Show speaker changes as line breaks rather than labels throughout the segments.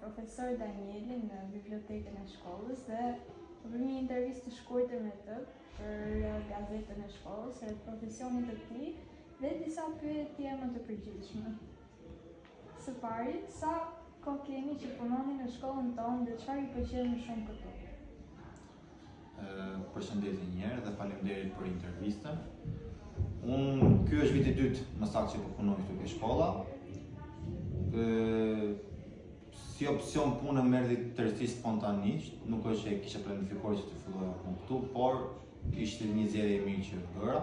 profesor Danielin në bibliotekën e shkollës dhe bëmi një intervistë të shkurtër me të për gazetën e shkollës e profesionit të tij dhe disa pyetje më të përgjithshme. Së pari, sa kohë keni që punoni në shkollën tonë dhe çfarë ju pëlqen më shumë këtu?
Përshëndetje një herë dhe faleminderit për intervistën. Ky është viti i dytë më saktë që po punoj këtu ke shkolla. Si opsion punë më erdhi tërësisht spontanisht, nuk është që kisha planifikuar që të filloja punë këtu, por ishte një zgjedhje e mirë që bëra.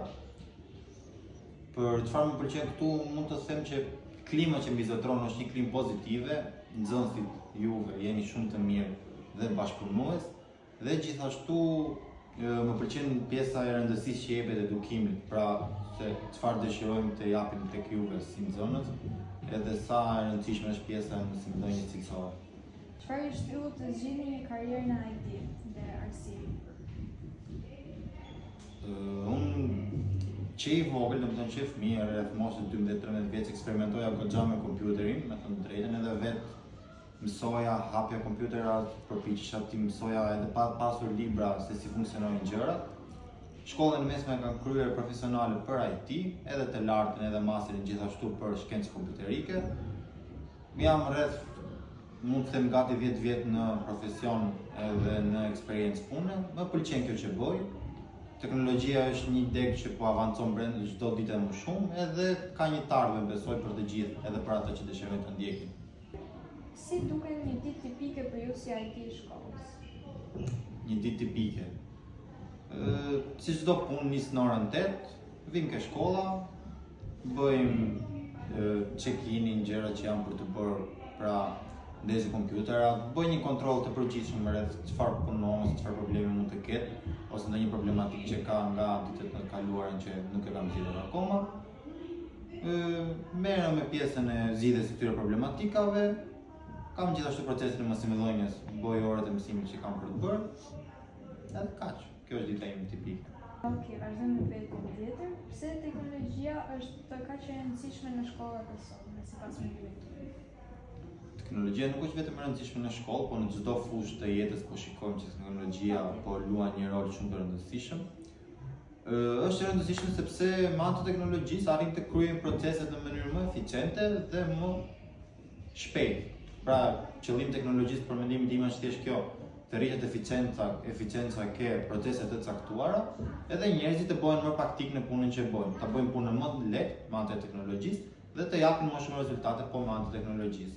Për çfarë më pëlqen këtu, mund të them që klima që mbi zotron është një klimë pozitive, nxënësit juve jeni shumë të mirë dhe bashkëpunues, dhe gjithashtu më pëlqen pjesa e rëndësisë që jepet edukimit, pra se çfarë dëshirojmë të japim tek juve si nxënës, edhe sa e rëndësishme është pjesa e mësimdhënies cilësore.
Çfarë ju shtyllu të zgjidhni një karrierë në IT dhe arsye?
Që i vogël, domethënë që fëmijë rreth moshës 12-13 vjeç eksperimentoja goxha me kompjuterin, me thënë drejtën, edhe vetë mësoja, hapja kompjuterat, përpiqesha ti mësoja edhe pa pasur libra se si funksionojnë gjërat. Shkollën e mesme kam kryer profesionale për IT, edhe të lartën edhe masterin gjithashtu për shkencë kompjuterike. Jam rreth, mund të them gati 10 vjet në profesion edhe në eksperiencë pune. Më pëlqen kjo që bëj. Teknologjia është një deg që po avancon brenda çdo ditë më shumë, edhe ka një të ardhmen besoj për të gjithë, edhe për ata që dëshirojnë të ndjekin.
Si duket një ditë tipike për ju si IT i shkollës?
Një ditë tipike. Si çdo punë nis në orën 8, vim ke shkolla, bëjmë check-in-in gjërat që janë për të bërë, pra ndezi kompjuterat, bëj një kontroll të përgjithshëm rreth çfarë punon, çfarë probleme mund të ketë, ose ndonjë problematikë që ka nga ditët e kaluara që nuk e kam zgjidhur akoma. Merrem me pjesën e zgjidhjes së këtyre problematikave. Kam gjithashtu procesin e mësimdhënies, bëj orët e mësimit që kam për të bërë. Edhe kaq. Kjo është dita ime tipike.
Okej, vazhdojmë me pyetjen tjetër. Pse teknologjia është kaq e rëndësishme në shkollat e sotme, sipas menimit tuaj?
Teknologjia nuk është vetëm e rëndësishme në shkollë, por në çdo fushë të jetës po shikojmë që teknologjia po luan një rol shumë të rëndësishëm. Është e rëndësishme sepse me anë të teknologjisë arrim të kryejmë proceset në mënyrë më eficiente dhe më shpejt. Pra, qëllimi i teknologjisë për mendimin tim është thjesht kjo, të rritet eficienca ke proceset të caktuara, edhe njerëzit të bëhen më praktik në punën që bëjnë, ta bëjnë punën më lehtë me anë të teknologjisë dhe të japin më shumë rezultate po me anë të teknologjisë.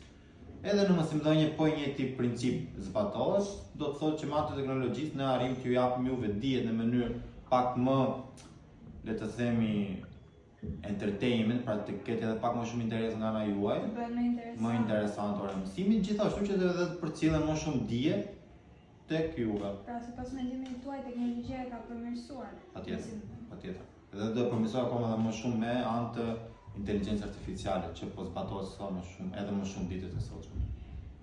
Edhe në mësimdhënie po një tip princip zbatohet, do të thotë që me anë të teknologjisë ne arrim t'ju japim juve dijet në mënyrë pak më, le të themi, entertainment, pra të ketë edhe pak më shumë interes nga ana juaj, më interesant ora mësimit, gjithashtu që edhe të përcjellen më shumë dije tek juve.
Pra, sipas mendimit tuaj, teknologjia e ka përmirësuar.
Patjetër. Edhe do të përmirësohet akoma edhe më shumë me anë të inteligjencës artificiale, që po zbatohet sot më shumë, edhe më shumë ditët e sotme.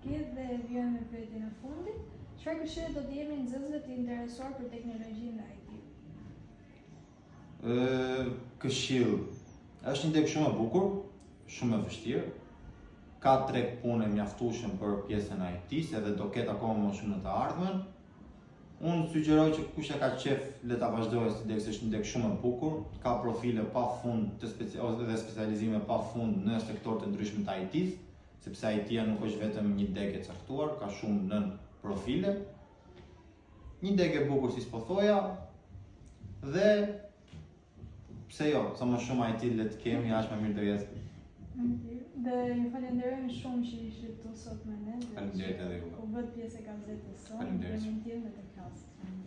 Dhe vjen me pyetjen e fundit. Çfarë këshillë do të jemi nxënësve të interesuar për teknologjinë dhe IT?
Këshill. Është një deg shumë e bukur, shumë e vështirë. Ka treg punë mjaftueshëm për pjesën e IT-s, edhe do ketë akoma më shumë në të ardhmen. Unë sugjeroj që kush e ka qef le ta vazhdojë si deg, se është një deg shumë e bukur, ka profile pafund dhe specializime pafund në sektor të ndryshëm të IT-s, sepse IT-ja nuk është vetëm një deg e caktuar, ka shumë nën profile. Një deg e bukur si s'po thoja, dhe pse jo, sa më shumë IT le të kemi, aq më mirë do jetë.
Dhe ju falenderojmë shumë që ishit këtu sot me ne.
Faleminderit edhe juve.
U bët pjesë e gazetës sonë.
Faleminderit.
Dhe me të klasës.